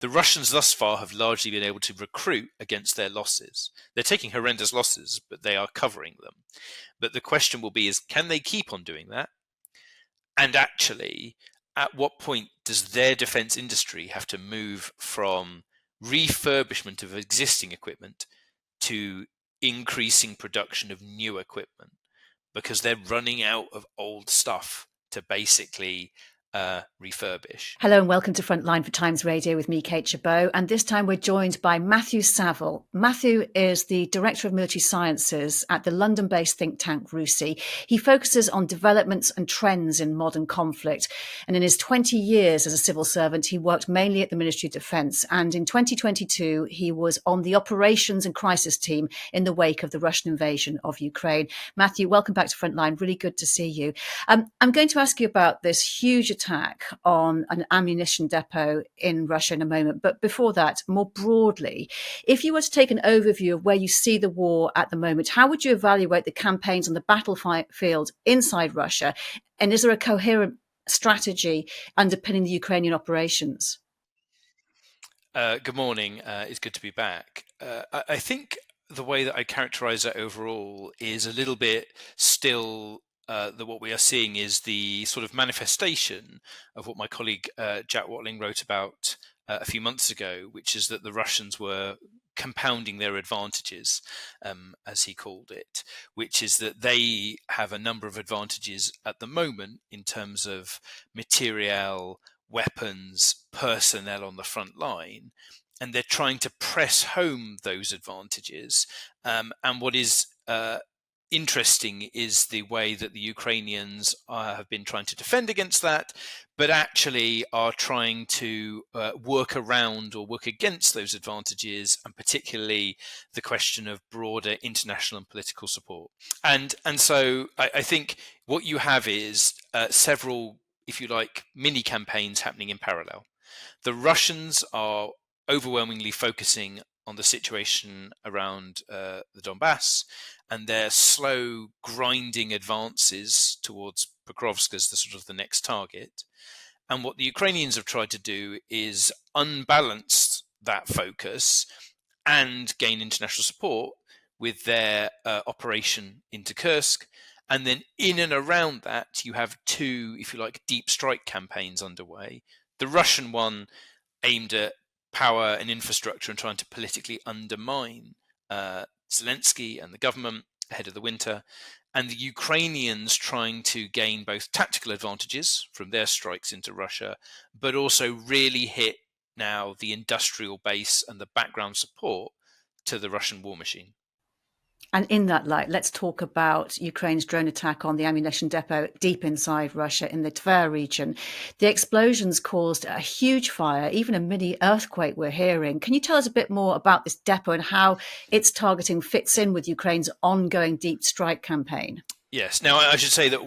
The Russians thus far have largely been able to recruit against their losses. They're taking horrendous losses, but they are covering them. But the question will be is, can they keep on doing that? And actually, at what point does their defense industry have to move from refurbishment of existing equipment to increasing production of new equipment? Because they're running out of old stuff to basically refurbish. Hello and welcome to Frontline for Times Radio with me, Kate Gerbeau. And this time we're joined by Matthew Savill. Matthew is the Director of Military Sciences at the London-based think tank RUSI. He focuses on developments and trends in modern conflict. And in his 20 years as a civil servant, he worked mainly at the Ministry of Defence. And in 2022, he was on the operations and crisis team in the wake of the Russian invasion of Ukraine. Matthew, welcome back to Frontline. Really good to see you. I'm going to ask you about this huge attack on an ammunition depot in Russia in a moment. But before that, more broadly, if you were to take an overview of where you see the war at the moment, how would you evaluate the campaigns on the battlefield inside Russia? And is there a coherent strategy underpinning the Ukrainian operations? Good morning. It's good to be back. I think the way that I characterize it overall is a little bit still that what we are seeing is the sort of manifestation of what my colleague Jack Watling wrote about a few months ago, which is that the Russians were compounding their advantages, as he called it, which is that they have a number of advantages at the moment in terms of material, weapons, personnel on the front line, and they're trying to press home those advantages. And what is interesting is the way that the Ukrainians have been trying to defend against that, but actually are trying to work around or work against those advantages, and particularly the question of broader international and political support. And so I think what you have is several, if you like, mini campaigns happening in parallel. The Russians are overwhelmingly focusing on the situation around the Donbass and their slow grinding advances towards Pokrovsk as the sort of the next target. And what the Ukrainians have tried to do is unbalance that focus and gain international support with their operation into Kursk. And then in and around that, you have two, if you like, deep strike campaigns underway. The Russian one aimed at power and infrastructure and trying to politically undermine Zelensky and the government ahead of the winter, and the Ukrainians trying to gain both tactical advantages from their strikes into Russia, but also really hit now the industrial base and the background support to the Russian war machine. And in that light, let's talk about Ukraine's drone attack on the ammunition depot deep inside Russia in the Tver region. The explosions caused a huge fire, even a mini earthquake we're hearing. Can you tell us a bit more about this depot and how its targeting fits in with Ukraine's ongoing deep strike campaign? Yes. Now, I should say that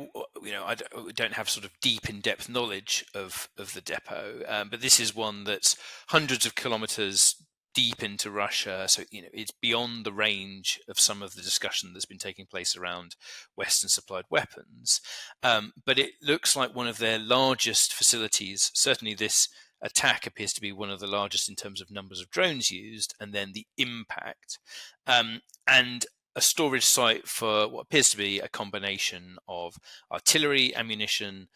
I don't have sort of deep, in-depth knowledge of the depot, but this is one that's hundreds of kilometers deep into Russia, so it's beyond the range of some of the discussion that's been taking place around Western supplied weapons. But it looks like one of their largest facilities. Certainly, this attack appears to be one of the largest in terms of numbers of drones used, and then the impact, and a storage site for what appears to be a combination of artillery, ammunition,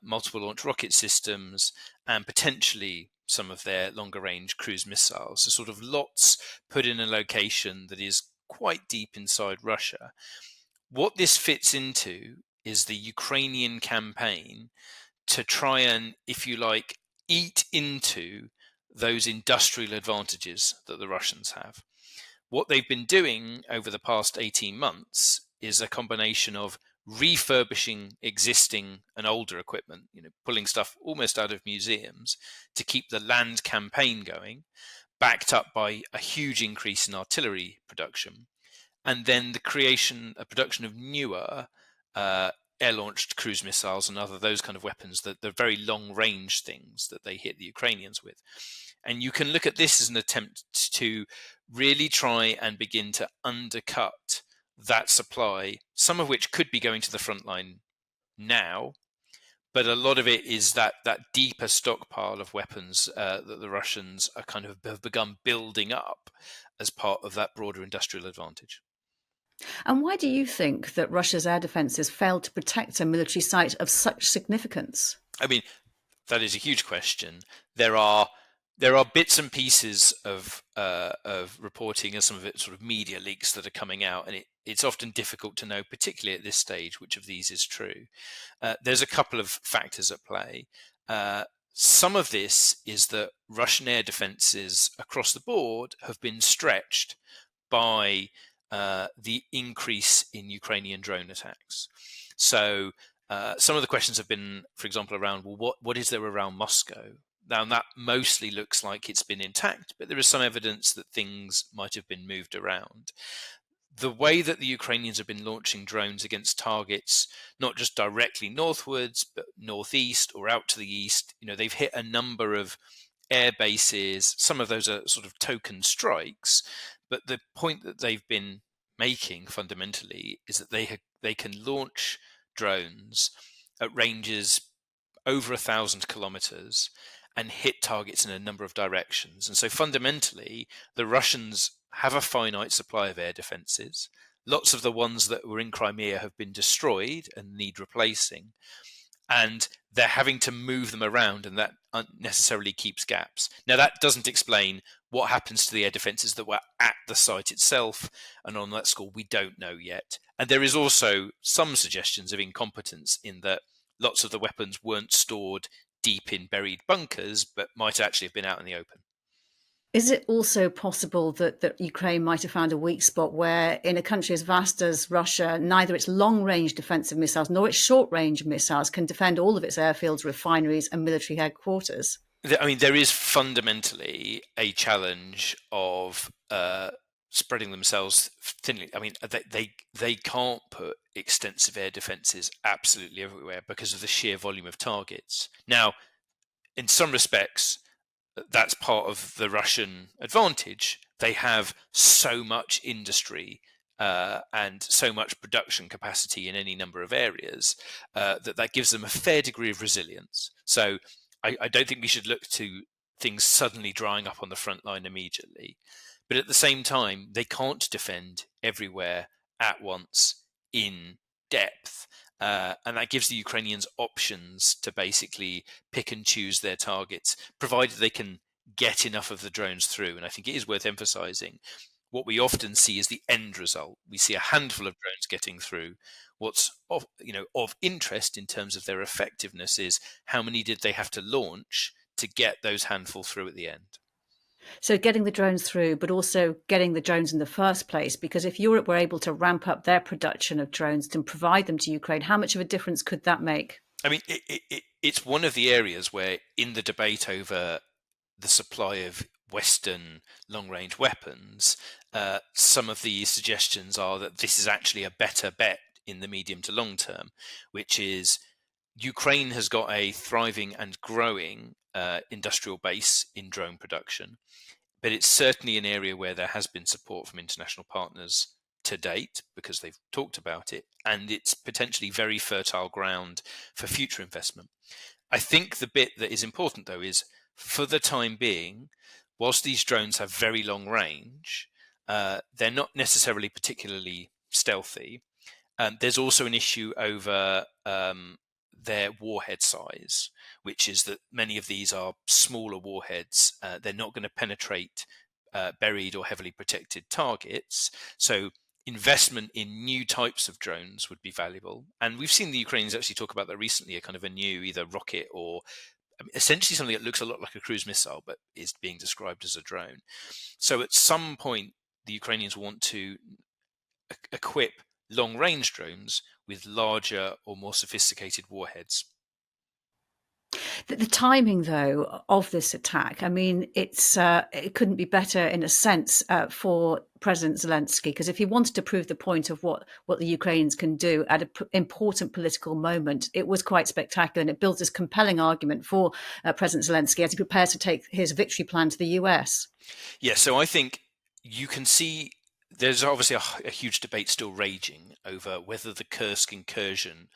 multiple launch rocket systems, and potentially some of their longer range cruise missiles. So sort of lots put in a location that is quite deep inside Russia. What this fits into is the Ukrainian campaign to try and, if you like, eat into those industrial advantages that the Russians have. What they've been doing over the past 18 months is a combination of refurbishing existing and older equipment, pulling stuff almost out of museums to keep the land campaign going, backed up by a huge increase in artillery production, and then the production of newer air-launched cruise missiles and other those kind of weapons, that the very long-range things that they hit the Ukrainians with. And you can look at this as an attempt to really try and begin to undercut that supply, some of which could be going to the front line now, but a lot of it is that deeper stockpile of weapons that the Russians are kind of have begun building up as part of that broader industrial advantage. And why do you think that Russia's air defences failed to protect a military site of such significance? I mean, that is a huge question. There are bits and pieces of reporting and some of it sort of media leaks that are coming out, and it's often difficult to know, particularly at this stage, which of these is true. There's a couple of factors at play. Some of this is that Russian air defenses across the board have been stretched by the increase in Ukrainian drone attacks. So some of the questions have been, for example, around, well, what is there around Moscow? Now, that mostly looks like it's been intact, but there is some evidence that things might have been moved around. The way that the Ukrainians have been launching drones against targets, not just directly northwards, but northeast or out to the east, they've hit a number of air bases. Some of those are sort of token strikes, but the point that they've been making fundamentally is that they can launch drones at ranges over 1,000 kilometers and hit targets in a number of directions. And so fundamentally, the Russians have a finite supply of air defenses. Lots of the ones that were in Crimea have been destroyed and need replacing. And they're having to move them around, and that unnecessarily keeps gaps. Now, that doesn't explain what happens to the air defences that were at the site itself, and on that score, we don't know yet. And there is also some suggestions of incompetence in that lots of the weapons weren't stored deep in buried bunkers, but might actually have been out in the open. Is it also possible that Ukraine might have found a weak spot where, in a country as vast as Russia, neither its long-range defensive missiles nor its short-range missiles can defend all of its airfields, refineries, and military headquarters? I mean, there is fundamentally a challenge of spreading themselves thinly. I mean, they can't put extensive air defenses absolutely everywhere because of the sheer volume of targets. Now, in some respects, that's part of the Russian advantage. They have so much industry and so much production capacity in any number of areas that gives them a fair degree of resilience. So I don't think we should look to things suddenly drying up on the front line immediately. But at the same time, they can't defend everywhere at once in depth. And that gives the Ukrainians options to basically pick and choose their targets, provided they can get enough of the drones through. And I think it is worth emphasizing what we often see is the end result. We see a handful of drones getting through. What's of interest in terms of their effectiveness is how many did they have to launch to get those handful through at the end. So getting the drones through, but also getting the drones in the first place, because if Europe were able to ramp up their production of drones and provide them to Ukraine, how much of a difference could that make? I mean, it's one of the areas where in the debate over the supply of Western long-range weapons, some of the suggestions are that this is actually a better bet in the medium to long term, which is Ukraine has got a thriving and growing industrial base in drone production, but it's certainly an area where there has been support from international partners to date because they've talked about it, and it's potentially very fertile ground for future investment. I think the bit that is important, though, is for the time being, whilst these drones have very long range, they're not necessarily particularly stealthy. There's also an issue over their warhead size, which is that many of these are smaller warheads. They're not going to penetrate buried or heavily protected targets. So investment in new types of drones would be valuable. And we've seen the Ukrainians actually talk about that recently, a kind of a new either rocket or essentially something that looks a lot like a cruise missile, but is being described as a drone. So at some point, the Ukrainians want to equip long-range drones with larger or more sophisticated warheads. The timing, though, of this attack, I mean, it couldn't be better in a sense for President Zelensky, because if he wanted to prove the point of what the Ukrainians can do at an important political moment, it was quite spectacular, and it builds this compelling argument for President Zelensky as he prepares to take his victory plan to the US. Yeah, so I think you can see there's obviously a huge debate still raging over whether the Kursk incursion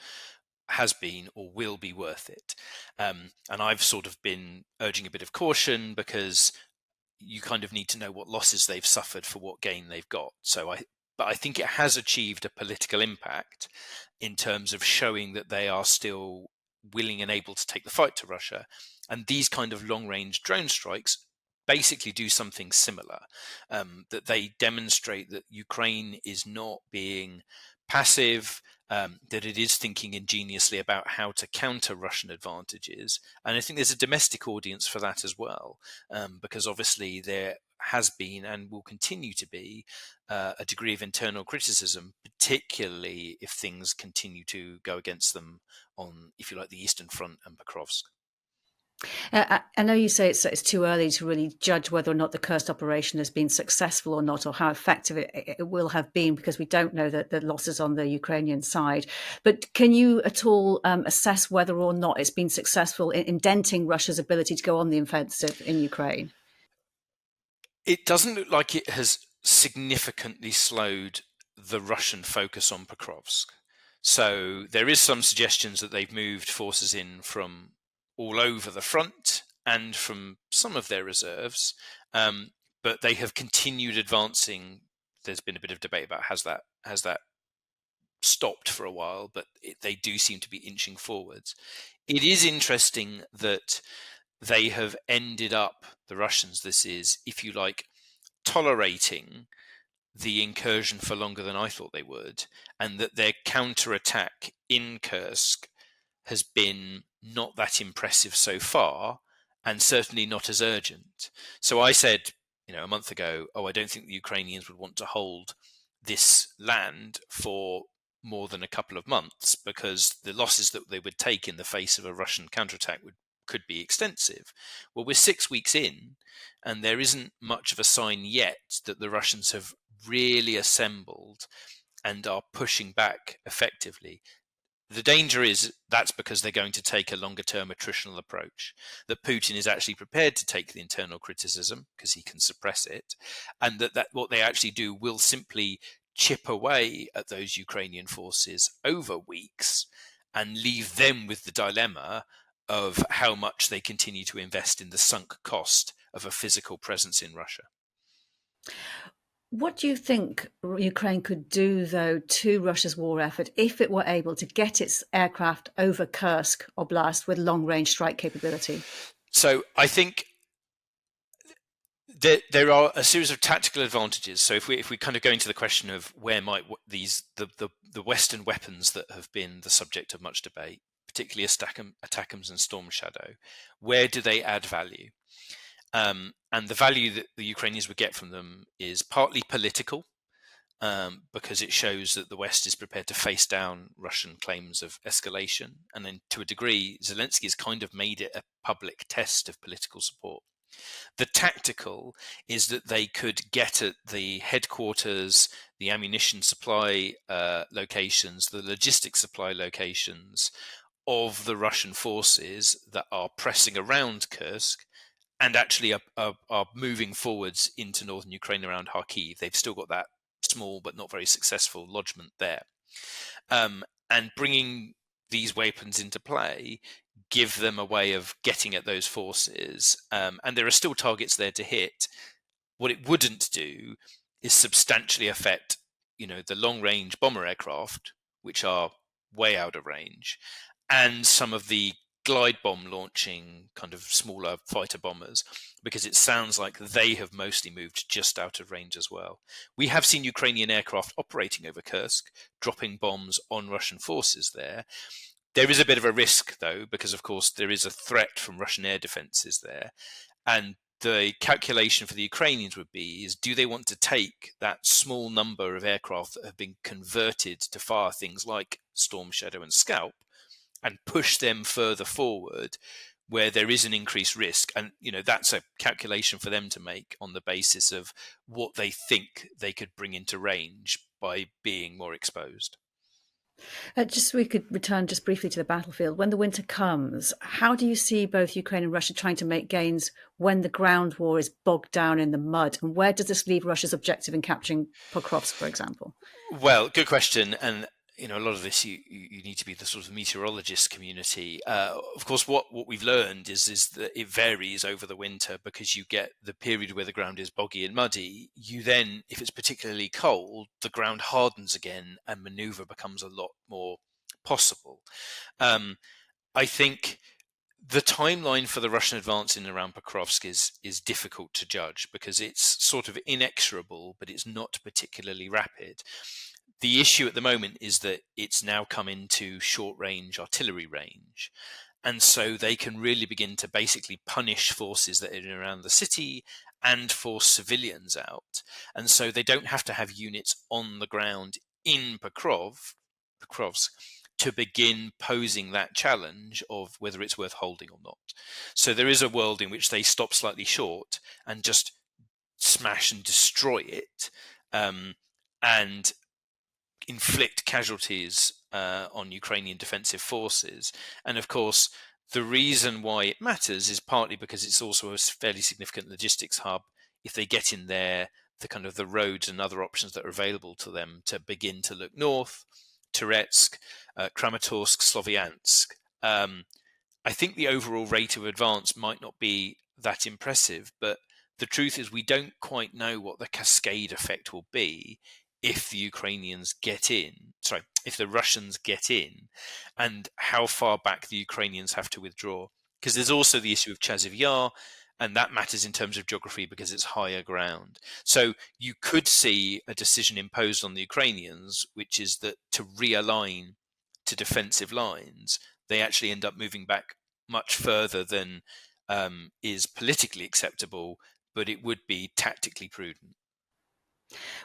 has been or will be worth it. And I've sort of been urging a bit of caution, because you kind of need to know what losses they've suffered for what gain they've got. But I think it has achieved a political impact in terms of showing that they are still willing and able to take the fight to Russia. And these kind of long-range drone strikes basically do something similar, that they demonstrate that Ukraine is not being passive, that it is thinking ingeniously about how to counter Russian advantages. And I think there's a domestic audience for that as well, because obviously there has been and will continue to be a degree of internal criticism, particularly if things continue to go against them on, if you like, the Eastern Front and Pokrovsk. I know you say it's too early to really judge whether or not the Kursk operation has been successful or not, or how effective it will have been, because we don't know the losses on the Ukrainian side. But can you at all assess whether or not it's been successful in denting Russia's ability to go on the offensive in Ukraine? It doesn't look like it has significantly slowed the Russian focus on Pokrovsk. So there is some suggestions that they've moved forces in from all over the front and from some of their reserves, but they have continued advancing. There's been a bit of debate about has that stopped for a while, but they do seem to be inching forwards. It is interesting that they have ended up, the Russians, this is, if you like, tolerating the incursion for longer than I thought they would, and that their counterattack in Kursk has been not that impressive so far, and certainly not as urgent. So I said, a month ago, I don't think the Ukrainians would want to hold this land for more than a couple of months, because the losses that they would take in the face of a Russian counterattack could be extensive. Well, we're 6 weeks in, and there isn't much of a sign yet that the Russians have really assembled and are pushing back effectively. The danger is that's because they're going to take a longer term attritional approach, that Putin is actually prepared to take the internal criticism because he can suppress it, and that what they actually do will simply chip away at those Ukrainian forces over weeks and leave them with the dilemma of how much they continue to invest in the sunk cost of a physical presence in Russia. What do you think Ukraine could do, though, to Russia's war effort if it were able to get its aircraft over Kursk Oblast with long-range strike capability? So I think there are a series of tactical advantages. So if we kind of go into the question of where might the Western weapons that have been the subject of much debate, particularly ATACMS and Storm Shadow, where do they add value? And the value that the Ukrainians would get from them is partly political, because it shows that the West is prepared to face down Russian claims of escalation. And then to a degree, Zelensky has kind of made it a public test of political support. The tactical is that they could get at the headquarters, the ammunition supply locations, the logistics supply locations of the Russian forces that are pressing around Kursk, and actually are moving forwards into northern Ukraine around Kharkiv. They've still got that small but not very successful lodgement there. And bringing these weapons into play give them a way of getting at those forces. And there are still targets there to hit. What it wouldn't do is substantially affect, the long-range bomber aircraft, which are way out of range, and some of the glide bomb launching kind of smaller fighter bombers, because it sounds like they have mostly moved just out of range as well. We have seen Ukrainian aircraft operating over Kursk, dropping bombs on Russian forces there. There is a bit of a risk, though, because of course there is a threat from Russian air defenses there. And the calculation for the Ukrainians would be, is do they want to take that small number of aircraft that have been converted to fire things like Storm Shadow and Scalp and push them further forward where there is an increased risk? And that's a calculation for them to make on the basis of what they think they could bring into range by being more exposed. Just so we could return just briefly to the battlefield. When the winter comes, how do you see both Ukraine and Russia trying to make gains when the ground war is bogged down in the mud? And where does this leave Russia's objective in capturing Pokrovsk, for example? Well, good question. And a lot of this you need to be the sort of meteorologist community. Of course, what we've learned is that it varies over the winter, because you get the period where the ground is boggy and muddy. You then, if it's particularly cold, the ground hardens again and maneuver becomes a lot more possible. Um, I think the timeline for the Russian advance in and around Pokrovsk is difficult to judge, because it's sort of inexorable, but it's not particularly rapid. The issue at the moment is that it's now come into short range artillery range. And so they can really begin to basically punish forces that are in and around the city and force civilians out. And so they don't have to have units on the ground in Pokrovsk to begin posing that challenge of whether it's worth holding or not. So there is a world in which they stop slightly short and just smash and destroy it, and inflict casualties on Ukrainian defensive forces. And of course, the reason why it matters is partly because it's also a fairly significant logistics hub. If they get in there, the kind of the roads and other options that are available to them to begin to look north, Turetsk, Kramatorsk, Sloviansk. I think the overall rate of advance might not be that impressive, but the truth is we don't quite know what the cascade effect will be if the Ukrainians get in, sorry, if the Russians get in, and how far back the Ukrainians have to withdraw. Because there's also the issue of Chasiv Yar, and that matters in terms of geography because it's higher ground. So you could see a decision imposed on the Ukrainians, which is that to realign to defensive lines, they actually end up moving back much further than is politically acceptable, but it would be tactically prudent.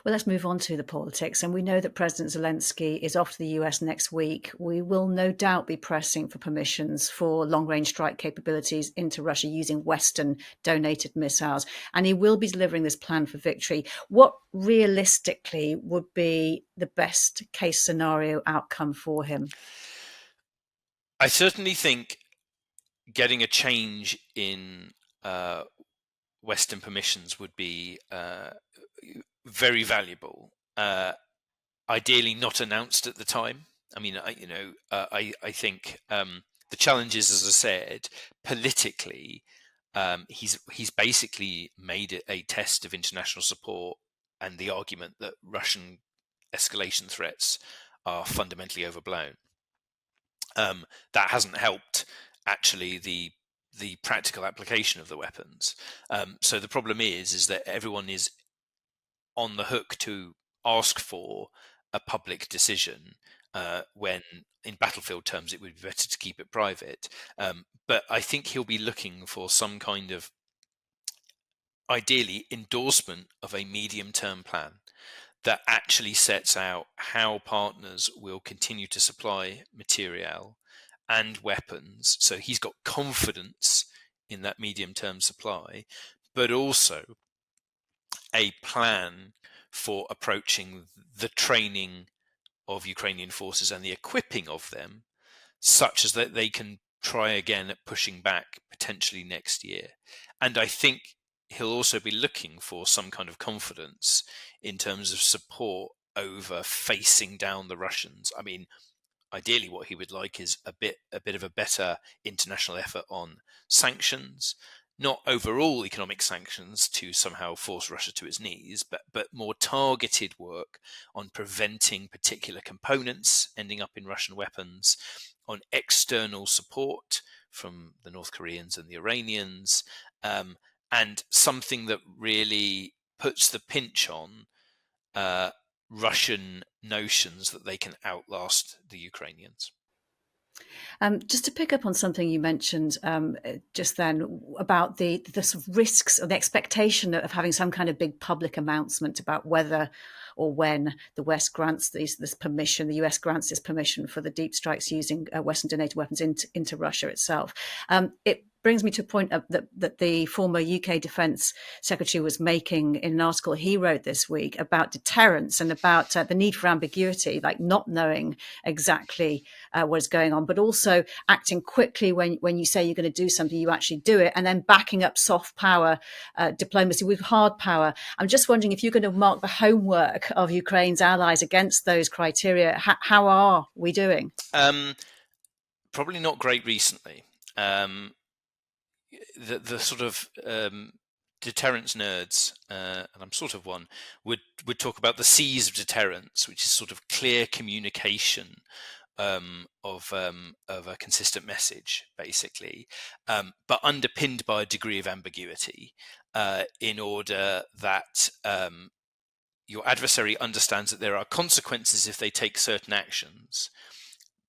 Well, let's move on to the politics. And we know that President Zelensky is off to the US next week. We will no doubt be pressing for permissions for long-range strike capabilities into Russia using Western donated missiles. And he will be delivering this plan for victory. What realistically would be the best case scenario outcome for him? I certainly think getting a change in Western permissions would be very valuable. Ideally, not announced at the time. I mean, I think the challenge is, as I said, politically, he's basically made it a test of international support and the argument that Russian escalation threats are fundamentally overblown. That hasn't helped actually the practical application of the weapons. So the problem is that everyone is on the hook to ask for a public decision, when in battlefield terms it would be better to keep it private. But I think he'll be looking for some kind of, ideally, endorsement of a medium-term plan that actually sets out how partners will continue to supply material and weapons. So he's got confidence in that medium-term supply, but also a plan for approaching the training of Ukrainian forces and the equipping of them, such as that they can try again at pushing back potentially next year. And I think he'll also be looking for some kind of confidence in terms of support over facing down the Russians. I mean, ideally what he would like is a bit of a better international effort on sanctions, not overall economic sanctions to somehow force Russia to its knees, but more targeted work on preventing particular components ending up in Russian weapons, on external support from the North Koreans and the Iranians, and something that really puts the pinch on Russian notions that they can outlast the Ukrainians. Just to pick up on something you mentioned just then about the sort of risks or the expectation of having some kind of big public announcement about whether or when the West grants this permission, the US grants this permission for the deep strikes using Western donated weapons into Russia itself. It brings me to a point that the former UK Defence Secretary was making in an article he wrote this week about deterrence and about the need for ambiguity, like not knowing exactly what is going on, but also acting quickly when you say you're going to do something, you actually do it, and then backing up soft power diplomacy with hard power. I'm just wondering if you're going to mark the homework of Ukraine's allies against those criteria. How are we doing? Probably not great recently. The sort of deterrence nerds, and I'm sort of one, would talk about the C's of deterrence, which is sort of clear communication of a consistent message, basically, but underpinned by a degree of ambiguity, in order that your adversary understands that there are consequences if they take certain actions.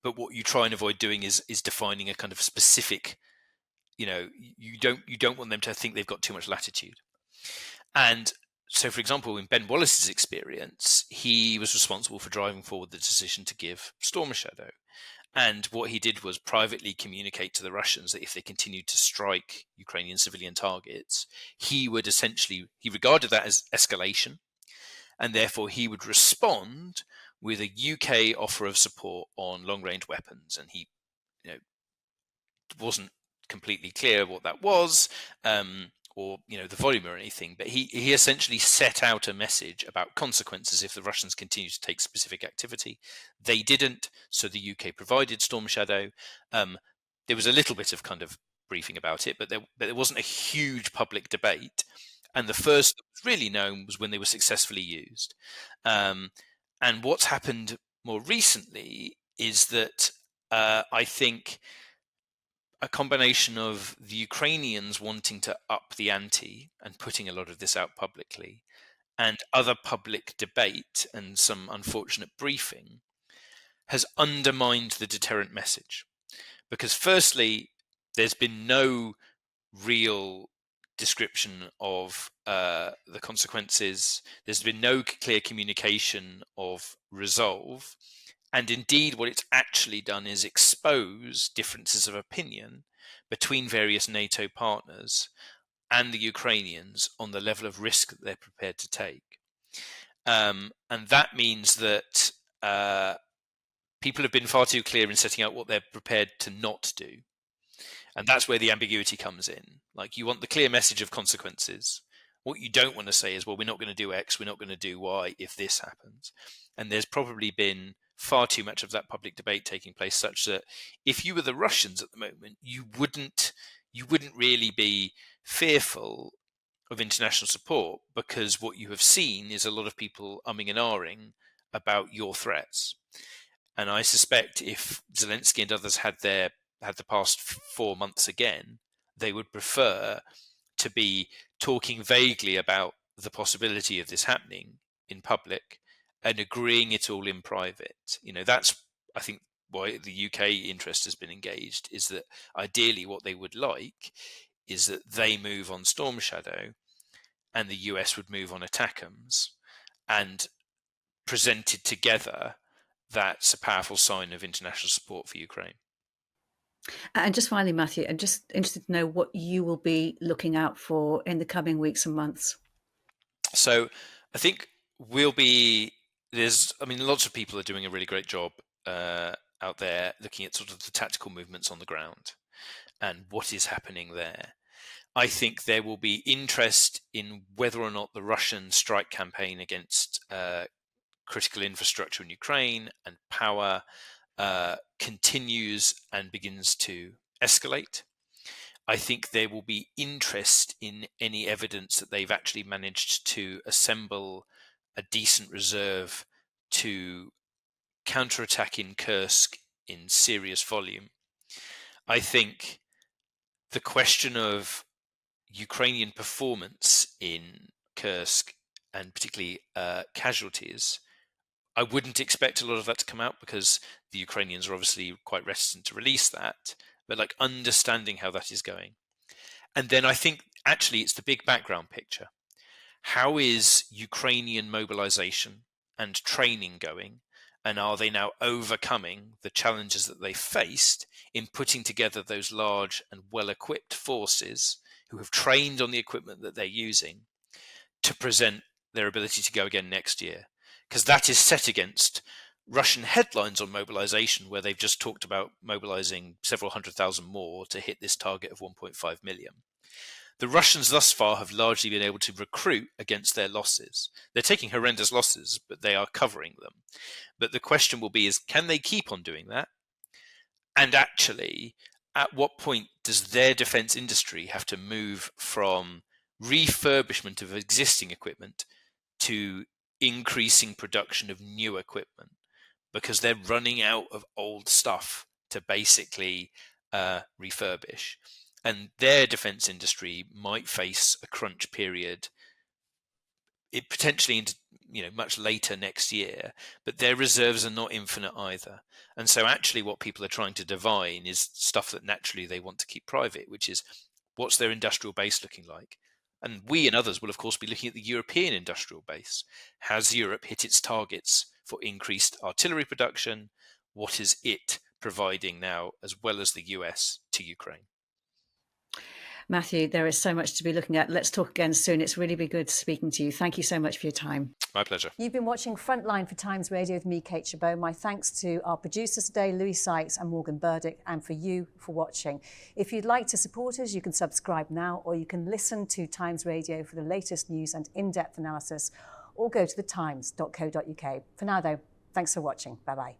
But what you try and avoid doing is defining a kind of specific. You don't want them to think they've got too much latitude. And so, for example, in Ben Wallace's experience, he was responsible for driving forward the decision to give Storm a shadow. And what he did was privately communicate to the Russians that if they continued to strike Ukrainian civilian targets, he regarded that as escalation, and therefore he would respond with a UK offer of support on long-range weapons. And he, wasn't completely clear what that was, or the volume or anything, but he essentially set out a message about consequences if the Russians continue to take specific activity. They didn't, so the UK provided Storm Shadow. There was a little bit of kind of briefing about it, but there wasn't a huge public debate. And the first that was really known was when they were successfully used. And what's happened more recently is that I think a combination of the Ukrainians wanting to up the ante and putting a lot of this out publicly, and other public debate and some unfortunate briefing has undermined the deterrent message. Because firstly, there's been no real description of the consequences. There's been no clear communication of resolve. And indeed, what it's actually done is expose differences of opinion between various NATO partners and the Ukrainians on the level of risk that they're prepared to take. And that means that people have been far too clear in setting out what they're prepared to not do. And that's where the ambiguity comes in. Like, you want the clear message of consequences. What you don't want to say is, well, we're not going to do X, we're not going to do Y if this happens. And there's probably been far too much of that public debate taking place, such that if you were the Russians at the moment, you wouldn't really be fearful of international support, because what you have seen is a lot of people umming and ahhing about your threats. And I suspect if Zelensky and others had the past 4 months again, they would prefer to be talking vaguely about the possibility of this happening in public and agreeing it all in private. That's, I think, why the UK interest has been engaged, is that ideally what they would like is that they move on Storm Shadow and the US would move on ATACMS, and presented together, that's a powerful sign of international support for Ukraine. And just finally, Matthew, I'm just interested to know what you will be looking out for in the coming weeks and months. So I think lots of people are doing a really great job out there looking at sort of the tactical movements on the ground and what is happening there. I think there will be interest in whether or not the Russian strike campaign against critical infrastructure in Ukraine and power continues and begins to escalate. I think there will be interest in any evidence that they've actually managed to assemble a decent reserve to counterattack in Kursk in serious volume. I think the question of Ukrainian performance in Kursk, and particularly casualties, I wouldn't expect a lot of that to come out, because the Ukrainians are obviously quite reticent to release that, but like understanding how that is going. And then I think actually it's the big background picture. How is Ukrainian mobilization and training going? And are they now overcoming the challenges that they faced in putting together those large and well-equipped forces who have trained on the equipment that they're using to present their ability to go again next year? Because that is set against Russian headlines on mobilization, where they've just talked about mobilizing several 100,000 more to hit this target of 1.5 million. The Russians thus far have largely been able to recruit against their losses. They're taking horrendous losses, but they are covering them. But the question will be is, can they keep on doing that? And actually, at what point does their defense industry have to move from refurbishment of existing equipment to increasing production of new equipment? Because they're running out of old stuff to basically refurbish. And their defense industry might face a crunch period, it potentially into much later next year, but their reserves are not infinite either. And so actually what people are trying to divine is stuff that naturally they want to keep private, which is what's their industrial base looking like. And we and others will of course be looking at the European industrial base. Has Europe hit its targets for increased artillery production? What is it providing now, as well as the US, to Ukraine? Matthew, there is so much to be looking at. Let's talk again soon. It's really been good speaking to you. Thank you so much for your time. My pleasure. You've been watching Frontline for Times Radio with me, Kate Gerbeau. My thanks to our producers today, Louis Sykes and Morgan Burdick, and for you for watching. If you'd like to support us, you can subscribe now, or you can listen to Times Radio for the latest news and in-depth analysis, or go to thetimes.co.uk. For now, though, thanks for watching. Bye-bye.